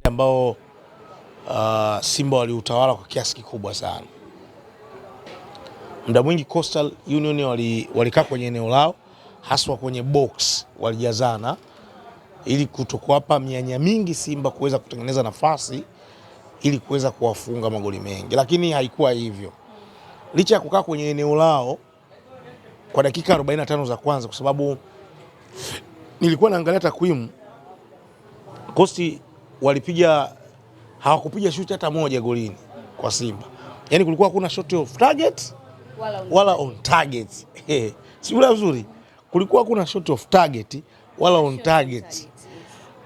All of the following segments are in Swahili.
ambao Simba waliutawala kwa kiasi kikubwa sana. Muda mwingi Coastal Union walikaa kwenye eneo lao, haswa kwenye box walijazana ili kutokuwapa mianya mingi Simba kuweza kutengeneza nafasi ili kuweza kuwafunga magoli mengi, lakini haikuwa hivyo. Licha ya kukaa kwenye eneo lao kwa dakika 45 za kwanza, kwa sababu nilikuwa naangalia takwimu, Coastal hawakupiga shuti hata moja golini kwa Simba. Yaani kulikuwa hakuna shot off target wala on target. Sio vizuri. Kulikuwa hakuna shot off target wala on target.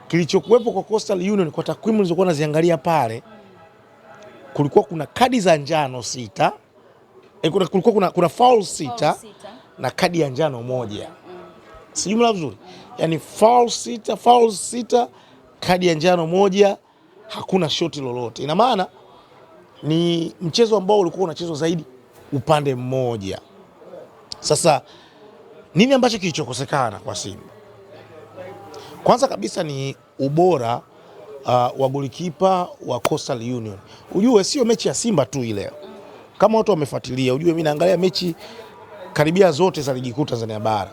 Kilichokuwepo kwa Coastal Union kwa takwimu nilizokuwa naziangalia pale, kulikuwa kuna kadi za njano 6. Kulikuwa kuna foul 6 na kadi ya njano 1. Sijui vizuri. Yaani foul 6, kadi ya njano 1, hakuna shoti lolote. Ina maana ni mchezo ambao ulikuwa unachezwa zaidi upande mmoja. Sasa nini ambacho kilichokosekana kwa Simba? Kwanza kabisa ni ubora wa golikipa wa Coastal Union. Ujue sio mechi ya Simba tu ile. Kama watu wamefuatilia, ujue mimi naangalia mechi karibia zote za ligi kuu Tanzania bara.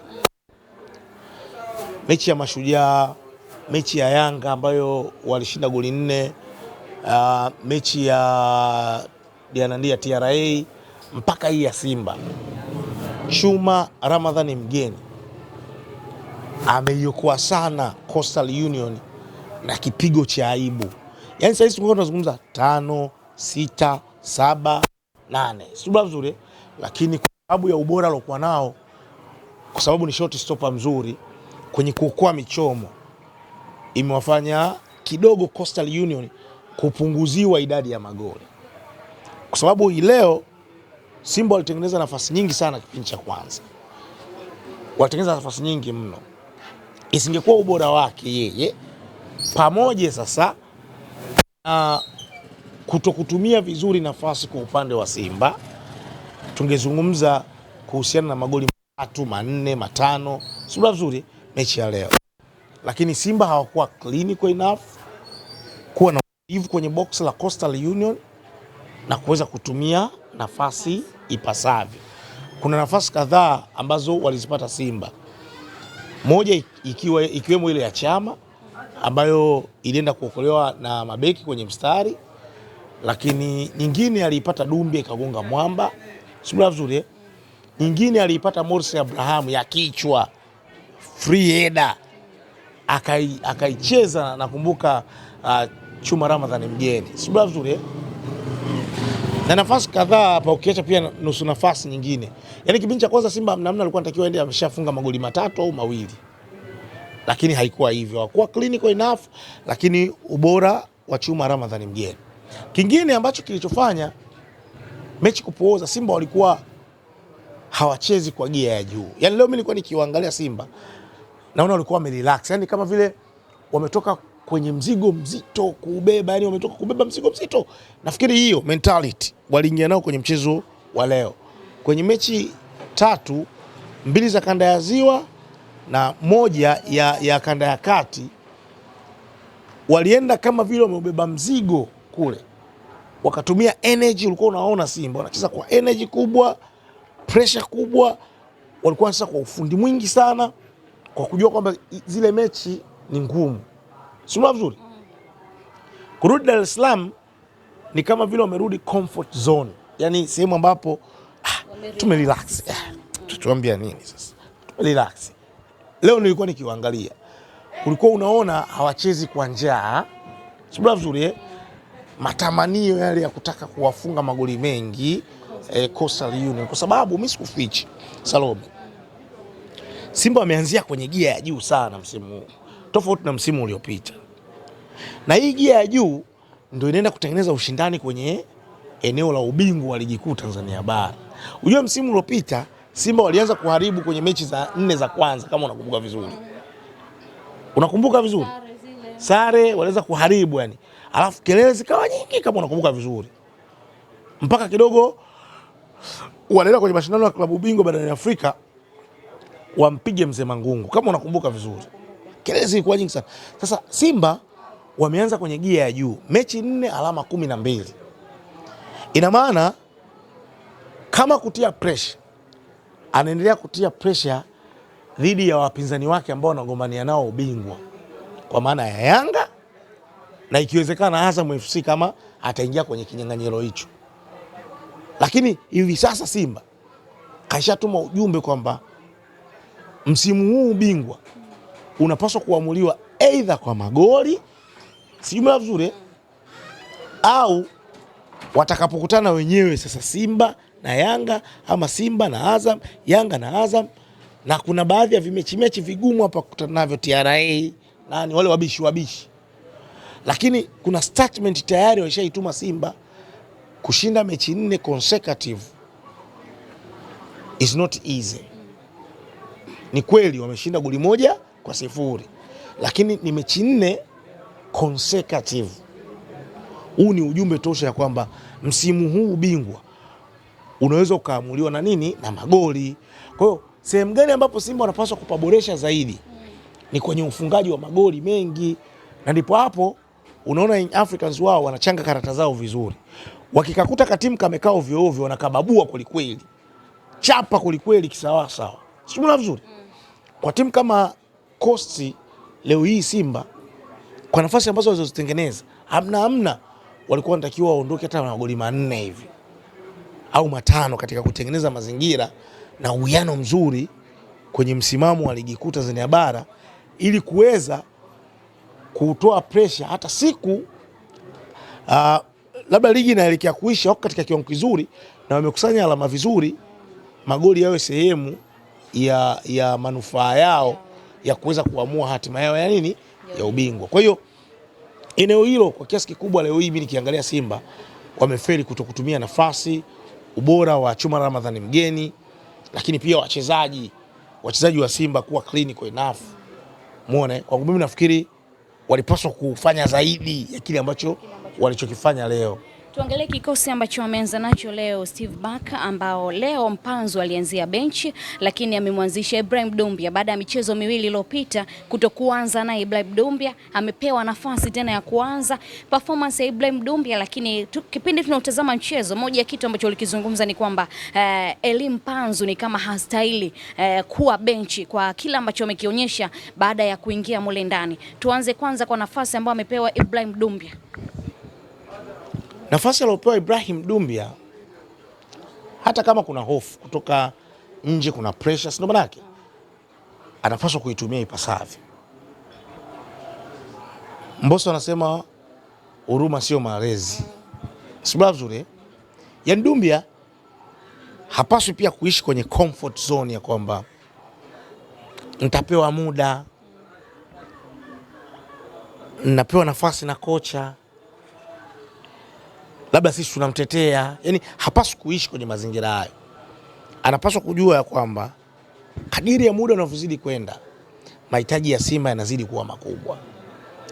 Mechi ya Mashujaa, mechi ya Yanga ambayo walishinda goli 4, mechi ya TRA mpaka hii ya Simba. Chuma Ramadhani Mgeni ameiokoa sana Coastal Union na kipigo cha aibu. Yaani sasa hivi tunazungumza 5, 6, 7, 8. Sio vizuri, lakini kwa sababu ya ubora aliokuwa nao, kwa sababu ni shot stopper mzuri kwenye kuokoa michomo, imewafanya kidogo Coastal Union kupunguziwa idadi ya magoli. Kwa sababu hii leo Simba walitengeneza nafasi nyingi sana kipindi cha kwanza. Walitengeneza nafasi nyingi mno. Isingekuwa ubora wake yeye pamoja sasa kutokutumia vizuri nafasi kwa upande wa Simba, tungezungumza kuhusiana na magoli 3, 4, 5, sio vizuri mechi ya leo. Lakini Simba hawakuwa clinical enough kuwa na utulivu kwenye box la Coastal Union na kuweza kutumia nafasi ipasavyo. Kuna nafasi kadhaa ambazo walizipata Simba. Moja ikiwemo ile ya Chama ambayo ilienda kuokolewa na mabeki kwenye mstari, lakini nyingine aliipata Dumbe ikagonga mwamba, sio vizuri. Nyingine aliipata Morsi Abraham ya kichwa, free header, akaicheza nakumbuka Chuma Ramadhani Mgeni, sio vizuri. Na nafasi kadhaa hapa ukiacha pia nusu nafasi nyingine. Yaani kipindi cha kwanza Simba namna alikuwa anatakiwa aende ameshafunga magoli 3 au 2. Lakini haikuwa hivyo. Hakuwa clinical enough, lakini ubora wa Chuma Ramadhani Mgeni. Kingine ambacho kilichofanya mechi kupooza, Simba walikuwa hawachezi kwa gia ya juu. Yaani leo mimi nilikuwa nikiwaangalia Simba, naona walikuwa wamerelax. Yaani kama vile wametoka kwenye mzigo mzito kuubeba, yani wametoka kubeba mzigo mzito. Nafikiri hiyo mentality waliingia nao kwenye mchezo wa leo. Kwenye mechi 3, 2 za kanda ya Ziwa na 1 ya kanda ya kati, walienda kama vile wamebeba mzigo kule. Wakatumia energy, ulikuwa unaona Simba wanacheza kwa energy kubwa, pressure kubwa, walikuwa wanacheza kwa ufundi mwingi sana, kwa kujua kwamba zile mechi ni ngumu. Sio vizuri. Kurudi Dar es Salaam ni kama vile wamerudi comfort zone. Yaani sehemu ambapo tumerelax. Tutuambia nini sasa? Tumerelax. Leo nilikuwa nikiwaangalia, ulikuwa unaona hawachezi kwa njaa. Sio vizuri. Matamanio yale ya kutaka kuwafunga magoli mengi Coastal Union, kwa sababu mimi sikufichi Salome, Simba wameanzia kwenye gia ya juu sana msimu huu, tofauti na msimu uliopita. Na hii gia ya juu ndio inaenda kutengeneza ushindani kwenye eneo la ubingwa wa ligi kuu Tanzania bara. Unajua msimu uliopita Simba walianza kuharibu kwenye mechi za 4 za kwanza, kama unakumbuka vizuri. Unakumbuka vizuri? Sare walianza kuharibu yani. Alafu kelele zikawa nyingi, kama unakumbuka vizuri. Mpaka kidogo wanaenda kwenye mashindano ya klabu bingwa barani Afrika wampige Mzee Mangungu, kama unakumbuka vizuri. Kelele zilikuwa nyingi sana. Sasa Simba wameanza kwenye gia ya juu, mechi 4 alama 12. Ina maana kama kutia pressure, anaendelea kutia pressure dhidi ya wapinzani wake ambao wanagombania nao ubingwa, kwa maana ya Yanga na ikiwezekana Azam FC kama ataingia kwenye kinyang'anyiro hicho. Lakini hivi sasa Simba kaishatuma ujumbe kwamba msimu huu ubingwa unapaswa kuamuliwa aidha kwa magoli, sijui vizuri, au watakapokutana wenyewe sasa Simba na Yanga ama Simba na Azam, Yanga na Azam, na kuna baadhi ya mechi vigumu hapa kukutana navyo TRA nani wale wabishi. Lakini kuna statement tayari walishaituma Simba, kushinda mechi 4 consecutive is not easy. Ni kweli wameshinda goli 1-0, lakini ni mechi 4 consecutive. Huu ni ujumbe tosha ya kwamba msimu huu ubingwa unaweza ukaamuliwa na nini? Na magoli. Kwa hiyo sehemu gani ambapo Simba wanapaswa kupaboresha zaidi ni kwenye ufungaji wa magoli mengi, na ndipo hapo unaona Young Africans wao wanachanga karata zao vizuri. Wakikakuta katimu kamekaa ovyo ovyo, wanakababua kwelikweli, chapa kwelikweli kisawa sawa, sio vizuri. Kwa timu kama Coast leo hii Simba kwa nafasi ambazo walizozitengeneza hamna walikuwa wanatakiwa waondoke hata na magoli 4 hivi au 5 katika kutengeneza mazingira na uwiano mzuri kwenye msimamo wa ligi kuu Tanzania bara, ili kuweza kutoa pressure hata siku labda ligi inaelekea kuisha, wako katika kiwango kizuri na wamekusanya alama vizuri, magoli yawe sehemu ya manufaa yao ya kuweza kuamua hatima yao ya nini, ya ubingwa. Kwa hiyo eneo hilo kwa kiasi kikubwa leo hii mimi nikiangalia Simba wamefeli kutokutumia nafasi, ubora wa Chuma Ramadhani mgeni, lakini pia wachezaji wa Simba kuwa clinical enough. Muone, kwa mimi nafikiri walipaswa kufanya zaidi ya kile ambacho walichokifanya leo. Tuangalie kikosi ambacho wameanza nacho leo Steve Barker, ambao leo Mpanzu alianzia benchi, lakini amemwanzisha Ibrahim Dumbia baada ya michezo miwili iliyopita kutokuanza na Ibrahim Dumbia. Amepewa nafasi tena ya kuanza. Performance ya Ibrahim Dumbia, lakini kipindi tunautazama mchezo, moja ya kitu ambacho walikizungumza ni kwamba Elie Mpanzu ni kama hastahili kuwa benchi kwa kila ambacho amekionyesha baada ya kuingia mule ndani. Tuanze kwanza kwa nafasi ambayo amepewa Ibrahim Dumbia. Nafasi aliyopewa Ibrahim Dumbia, hata kama kuna hofu kutoka nje, kuna pressure, sio maana yake, anapaswa kuitumia ipasavyo. Mbosso anasema huruma sio malezi, sio vizuri. Yaani Dumbia hapaswi pia kuishi kwenye comfort zone ya kwamba nitapewa muda, napewa nafasi na kocha, labda sisi tunamtetea. Yani hapaswi kuishi kwenye mazingira hayo. Anapaswa kujua ya kwamba kadiri ya muda unavyozidi kwenda, mahitaji ya Simba yanazidi kuwa makubwa.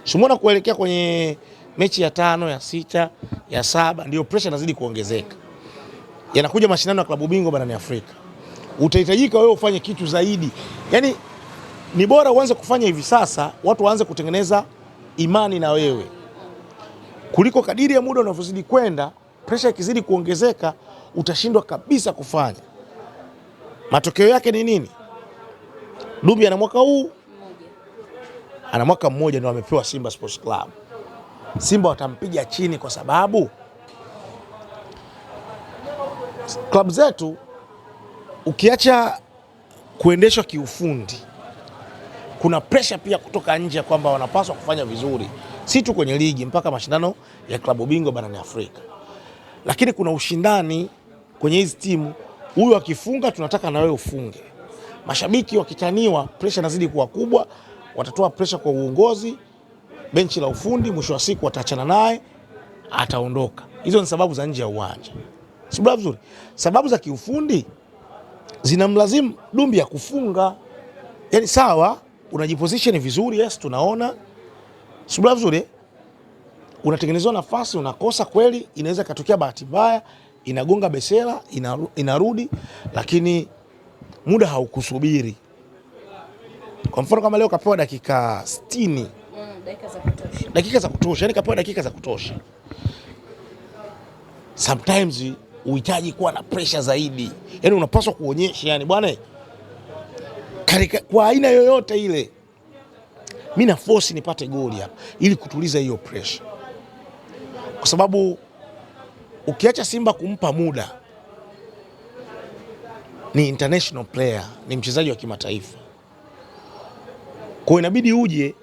Simuona kuelekea kwenye mechi ya 5, ya 6, ya 7, ndio pressure inazidi kuongezeka. Yanakuja mashindano ya klabu bingwa barani Afrika. Utahitajika wewe ufanye kitu zaidi. Yani ni bora uanze kufanya hivi sasa, watu waanze kutengeneza imani na wewe, kuliko kadiri ya muda unavyozidi kwenda, pressure ikizidi kuongezeka, utashindwa kabisa kufanya. Matokeo yake ni nini? Dumbia ana mwaka huu, ana mwaka mmoja ndio amepewa Simba Sports Club. Simba watampiga chini kwa sababu club zetu ukiacha kuendeshwa kiufundi, kuna pressure pia kutoka nje kwamba wanapaswa kufanya vizuri, si tu kwenye ligi, mpaka mashindano ya klabu bingwa barani Afrika. Lakini kuna ushindani kwenye hizi timu, huyu akifunga tunataka na wewe ufunge. Mashabiki wakitaniwa, pressure inazidi kuwa kubwa, watatoa pressure kwa uongozi, benchi la ufundi, mwisho wa siku wataachana naye, ataondoka. Hizo ni sababu za nje ya uwanja. Sio vizuri. Sababu za kiufundi zinamlazimu Dumbia kufunga. Yaani sawa, unajiposition vizuri, yes tunaona. Sio vizuri. Unatengenezwa nafasi, unakosa kweli, inaweza katokea bahati mbaya, inagonga besela, inarudi, lakini muda haukusubiri. Kwa mfano kama leo kapewa dakika 60, dakika za kutosha. dakika za kutosha, yani kapewa dakika za kutosha. Sometimes uhitaji kuwa na pressure zaidi, yani unapaswa kuonyesha, yani bwana, kwa aina yoyote ile mimi na force nipate goli hapa ili kutuliza hiyo pressure, kwa sababu ukiacha Simba kumpa muda, ni international player, ni mchezaji wa kimataifa, kwa inabidi uje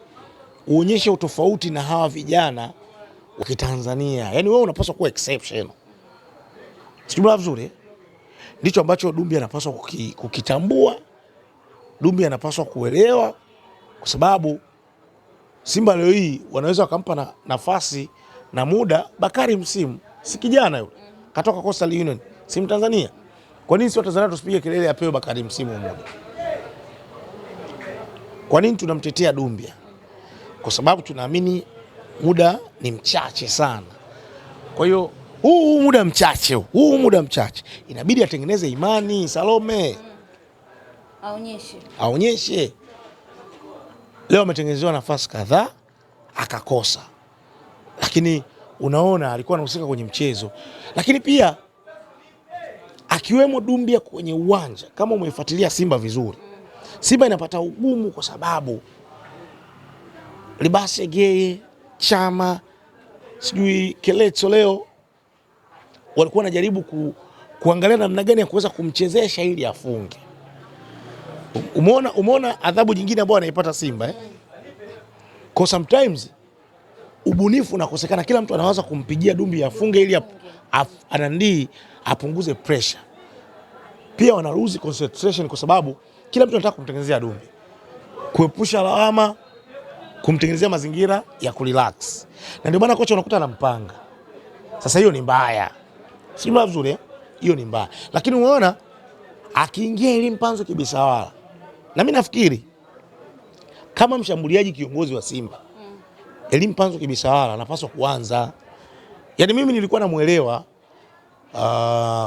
uonyeshe utofauti na hawa vijana wa Kitanzania. Yani wewe unapaswa kuwa exception. Sijui vizuri. Ndicho ambacho Dumbi anapaswa kukitambua. Dumbi anapaswa kuelewa, kwa sababu Simba leo hii wanaweza wakampa nafasi na muda Bakari Msimu. Si kijana yule. Katoka Coastal Union, si Mtanzania. Kwa nini si Watanzania tusipige kelele apewe Bakari Msimu muda? Kwa nini tunamtetea Dumbi? Kwa sababu tunaamini muda ni mchache sana. Kwa hiyo huu muda mchache inabidi atengeneze imani. Salome aonyeshe. Leo ametengenezewa nafasi kadhaa akakosa, lakini unaona alikuwa anahusika kwenye mchezo. Lakini pia akiwemo Dumbia kwenye uwanja, kama umeifuatilia Simba vizuri, Simba inapata ugumu kwa sababu Libase Geye, Chama, sijui Keleto leo walikuwa wanajaribu kuangalia namna gani ya kuweza kumchezesha ili afunge. Umeona adhabu nyingine ambayo anaipata Simba Kwa sometimes ubunifu unakosekana, kila mtu anawaza kumpigia Dumbi afunge ili apunguze pressure. Pia wana lose concentration kwa sababu kila mtu anataka kumtengenezea Dumbi, kuepusha lawama, kumtengenezea mazingira ya kurelax. Na ndio maana kocha unakuta anampanga. Sasa hiyo ni mbaya. Si mzuri hiyo ni mbaya. Lakini unaona akiingia Elie Mpanzu Kibisawala, na mimi nafikiri kama mshambuliaji kiongozi wa Simba, Elie Mpanzu Kibisawala anapaswa kuanza. Yaani mimi nilikuwa namuelewa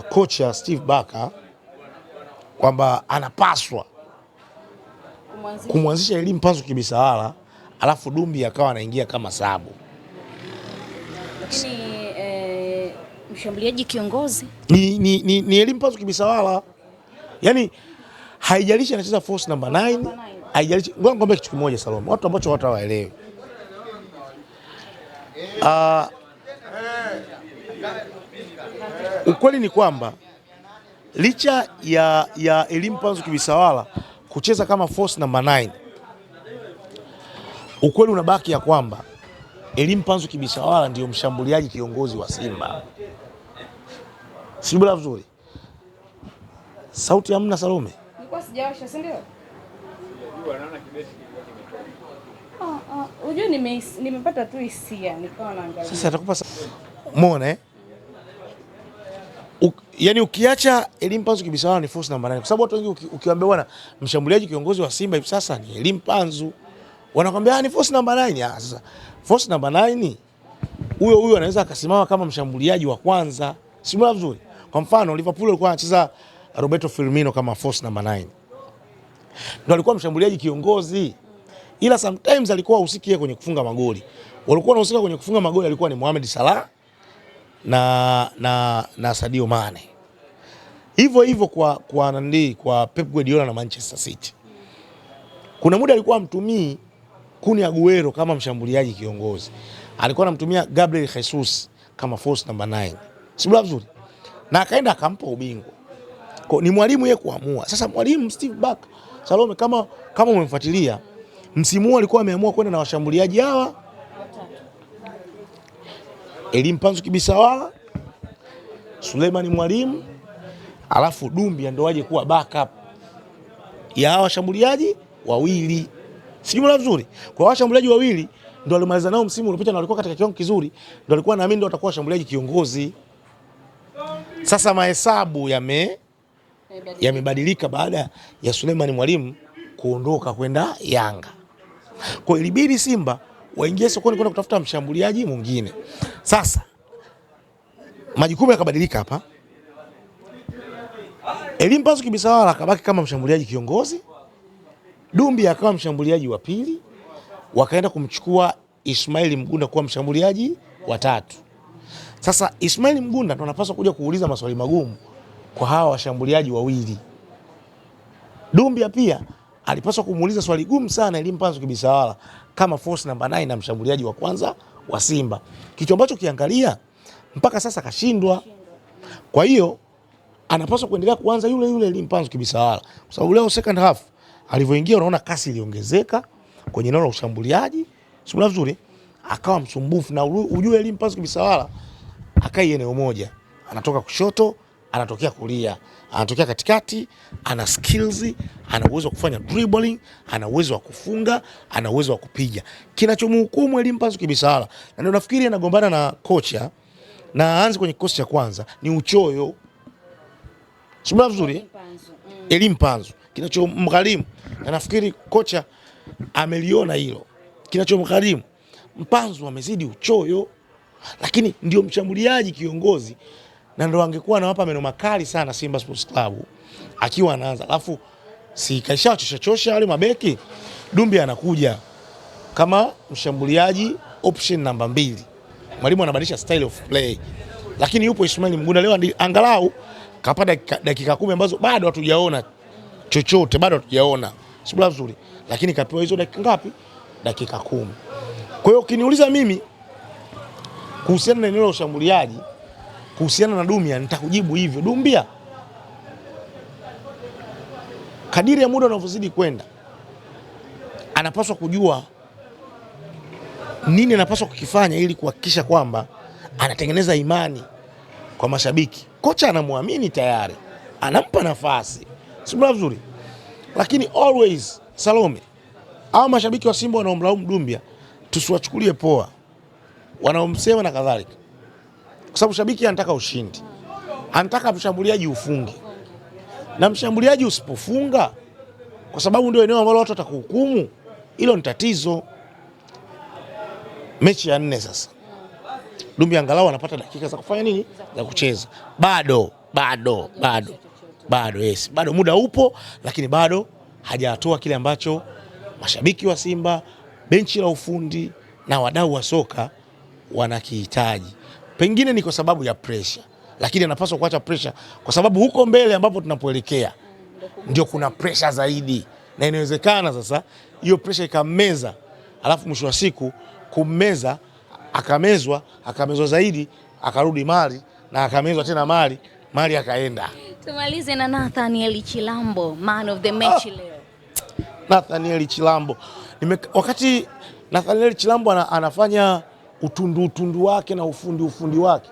kocha Steve Barker kwamba anapaswa kumwanzisha Elie Mpanzu Kibisawala, alafu Dumbi akawa anaingia kama sabu. Lakini mshambuliaji kiongozi ni Elie Mpanzu Kibisawala. Yaani haijalishi anacheza force number 9, haijalishi. Ngoja nikwambie kitu kimoja Salome, watu ambao watu hawaelewi. Ukweli ni kwamba licha ya Elie Mpanzu Kibisawala kucheza kama force number 9, ukweli unabaki ya kwamba Elie Mpanzu Kibisawala ndio mshambuliaji kiongozi wa Simba. Sibula vizuri. Sauti hamna Salome. Nilikuwa sijawasha, si ndio? Unajua nimepata tu hisia nikawa naangalia. Sasa atakupa muone yaani ukiacha Elie Mpanzu Kibisawala ni force number 9, kwa sababu watu wengi ukiwaambia bwana mshambuliaji kiongozi wa Simba hivi sasa ni Elie Mpanzu, wanakuambia ni force number 9. Sasa force number 9 huyo anaweza akasimama kama mshambuliaji wa kwanza. Si mbona vizuri? Kwa mfano Liverpool alikuwa anacheza Roberto Firmino kama force number 9. Ndio alikuwa mshambuliaji kiongozi. Ila sometimes alikuwa husiki kwenye kufunga magoli. Walikuwa wanahusika kwenye kufunga magoli alikuwa ni Mohamed Salah na Sadio Mane. Hivyo kwa Pep Guardiola na Manchester City. Kuna muda alikuwa amtumii Kun Aguero kama mshambuliaji kiongozi. Alikuwa anamtumia Gabriel Jesus kama force number 9. Si vizuri? Na akaenda akampa ubingwa. Kwa ni mwalimu yeye kuamua. Sasa mwalimu Steve Barker, Salome, kama umemfuatilia, msimu huu alikuwa ameamua kwenda na washambuliaji hawa Elie Mpanzu Kibisawala, Suleiman Mwalimu, alafu Dumbi ndio waje kuwa backup ya hawa washambuliaji wawili. Sijui vizuri. Kwa washambuliaji wawili ndio walimaliza nao msimu uliopita na walikuwa katika kiwango kizuri, ndio alikuwa naamini ndio watakuwa washambuliaji kiongozi. Sasa mahesabu yamebadilika baada ya Suleiman Mwalimu kuondoka kwenda Yanga. Kwa ilibidi Simba waingie sokoni kwenda kutafuta mshambuliaji mwingine. Sasa majukumu yakabadilika hapa. Elie Mpanzu Kibisawala akabaki kama mshambuliaji kiongozi, Dumbi akawa mshambuliaji wa pili, wakaenda kumchukua Ismail Mgunda kuwa mshambuliaji wa 3. Sasa Ismail Mgunda ndo anapaswa kuja kuuliza maswali magumu kwa hawa washambuliaji wawili. Dumbia pia alipaswa kumuuliza swali gumu sana Elie Mpanzu Kibisawala kama force number 9 na mshambuliaji wa kwanza wa Simba. Kitu ambacho kiangalia mpaka sasa kashindwa. Kwa hiyo anapaswa kuendelea kuanza yule Elie Mpanzu Kibisawala. Kwa sababu leo second half alivyoingia unaona kasi iliongezeka kwenye eneo la ushambuliaji. Sio vizuri. Akawa msumbufu na ujue Elie Mpanzu Kibisawala akai eneo moja. Anatoka kushoto, anatokea kulia, anatokea katikati, ana skills, ana uwezo wa kufanya dribbling, ana uwezo wa kufunga, ana uwezo wa kupiga. Kinachomhukumu Elie Mpanzu Kibisawala, na ndio nafikiri anagombana na kocha na aanze kwenye kikosi cha kwanza, ni uchoyo. Sio vizuri. Elie Mpanzu kinachomgharimu, na nafikiri kocha ameliona hilo. Kinachomgharimu Mpanzu amezidi uchoyo, lakini ndio mshambuliaji kiongozi na ndio angekuwa anawapa meno makali sana Simba Sports Club akiwa anaanza. Alafu si kaisha chosha wale mabeki, Dumbia anakuja kama mshambuliaji option namba 2. Mwalimu anabadilisha style of play. Lakini yupo Ismail Mgunda leo angalau kapata dakika 10 ambazo bado hatujaona chochote, bado hatujaona. Sio vizuri. Lakini kapewa hizo dakika ngapi? Dakika 10. Kwa hiyo ukiniuliza mimi kuhusiana na eneo la ushambuliaji, kuhusiana na Dumbia, nitakujibu hivyo. Dumbia kadiri ya muda unavyozidi kwenda anapaswa kujua nini anapaswa kukifanya ili kuhakikisha kwamba anatengeneza imani kwa mashabiki. Kocha anamwamini tayari, anampa nafasi. Sio vizuri. Lakini always Salome, hao mashabiki wa Simba wanaomlaumu Dumbia tusiwachukulie poa, wanaomsema na kadhalika. Kwa sababu shabiki anataka ushindi, anataka mshambuliaji ufunge, na mshambuliaji usipofunga, kwa sababu ndio eneo ambalo watu watakuhukumu, hilo ni tatizo. Mechi ya 4 sasa, Dumbia angalau anapata dakika za kufanya nini, za kucheza. Bado yes, bado muda upo, lakini bado hajatoa kile ambacho mashabiki wa Simba, benchi la ufundi na wadau wa soka wanakihitaji. Pengine ni kwa sababu ya pressure, lakini anapaswa kuacha pressure kwa sababu huko mbele ambapo tunapoelekea ndio kuna pressure zaidi, na inawezekana sasa hiyo pressure ikameza, alafu mwisho wa siku kummeza, akamezwa zaidi, akarudi mali na akamezwa tena mali akaenda. Tumalize na Nathaniel Chilambo, man of the match leo. Nathaniel Chilambo, wakati Nathaniel Chilambo anafanya utundu wake na ufundi wake,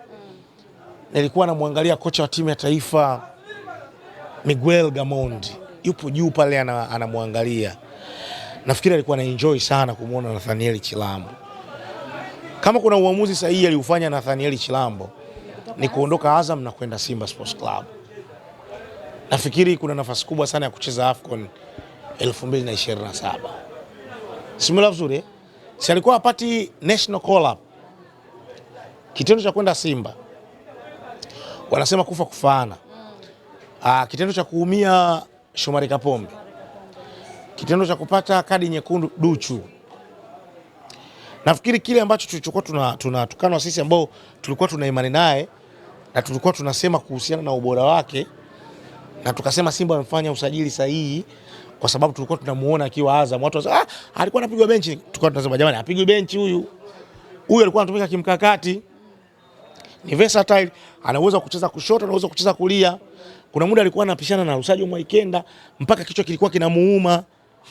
nilikuwa namwangalia kocha wa timu ya taifa Miguel Gamondi, yupo juu pale anamwangalia. Nafikiri alikuwa na enjoy sana kumuona Nathaniel Chilambo. Kama kuna uamuzi sahihi aliufanya Nathaniel Chilambo ni kuondoka Azam na kwenda Simba Sports Club. Nafikiri kuna nafasi kubwa sana ya kucheza AFCON 2027. Simula vizuri, si alikuwa apati national call up. Kitendo cha kwenda Simba, wanasema kufa kufaana. Kitendo cha kuumia Shomari Kapombe, kitendo cha kupata kadi nyekundu Duchu. Nafikiri kile ambacho tulichokuwa tunatukana sisi ambao tulikuwa tuna imani naye na tulikuwa tunasema kuhusiana na ubora wake, na tukasema Simba wamefanya usajili sahihi kwa sababu tulikuwa tunamuona akiwa Azam. Watu wasema alikuwa anapigwa benchi, tulikuwa tunasema jamani, apigwe benchi huyu alikuwa anatumika kimkakati, ni versatile, anaweza kucheza kushoto, anaweza kucheza kulia. Kuna muda alikuwa anapishana na Lusajo Mwaikenda mpaka kichwa kilikuwa kinamuuma.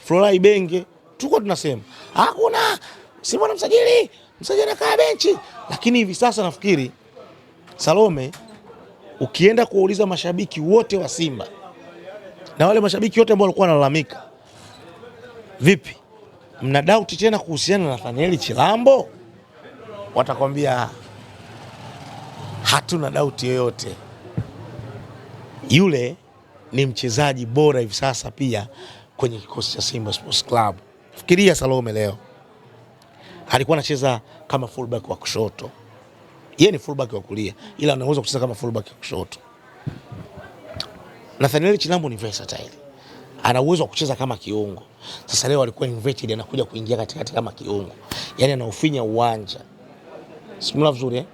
Florai Benge, tulikuwa tunasema hakuna Simba anamsajili, msajili anakaa benchi. Lakini hivi sasa nafikiri Salome, ukienda kuuliza mashabiki wote wa Simba na wale mashabiki wote ambao walikuwa wanalalamika, vipi, mna doubt tena kuhusiana na Nathaniel Chilambo? Watakwambia hatuna doubt yoyote. Yule ni mchezaji bora hivi sasa pia kwenye kikosi cha Simba Sports Club. Fikiria Salome leo alikuwa anacheza kama fullback wa kushoto. Yeye ni fullback wa kulia, ila anaweza kucheza kama fullback wa kushoto. Nathaniel Chilambo ni versatile. ana uwezo wa kucheza kama kiungo. Sasa leo alikuwa inverted, anakuja kuingia katikati kama kiungo, yani anaufinya uwanja, simula vizuri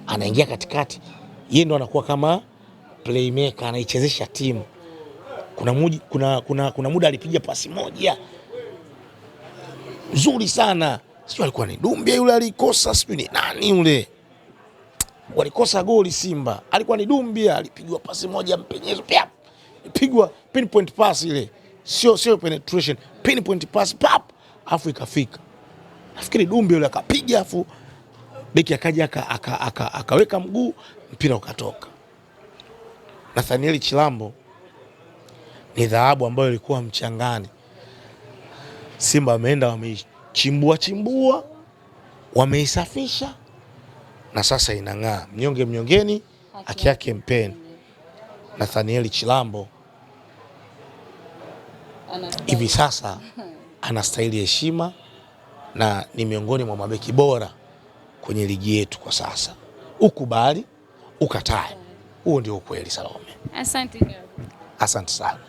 anaingia katikati, yeye ndo anakuwa kama playmaker, anaichezesha timu. Kuna muda alipiga pasi moja nzuri sana, sio alikuwa ni Dumbia yule alikosa, sio ni nani yule walikosa goli Simba, alikuwa ni Dumbia, alipigwa pasi moja mpenyezo pia, pigwa pinpoint pass ile, sio penetration, pinpoint pass pap, afu ikafika. Nafikiri Dumbia yule akapiga, afu beki akaja akaweka mguu, mpira ukatoka. Nathaniel Chilambo ni dhahabu ambayo ilikuwa mchangani. Simba wameenda wameichimbua, wameisafisha, na sasa inang'aa. Mnyonge mnyongeni, haki yake mpeni. Nathaniel Chilambo hivi sasa anastahili heshima na ni miongoni mwa mabeki bora kwenye ligi yetu kwa sasa. Ukubali, ukatae, huo ndio ukweli. Salome, asante sana.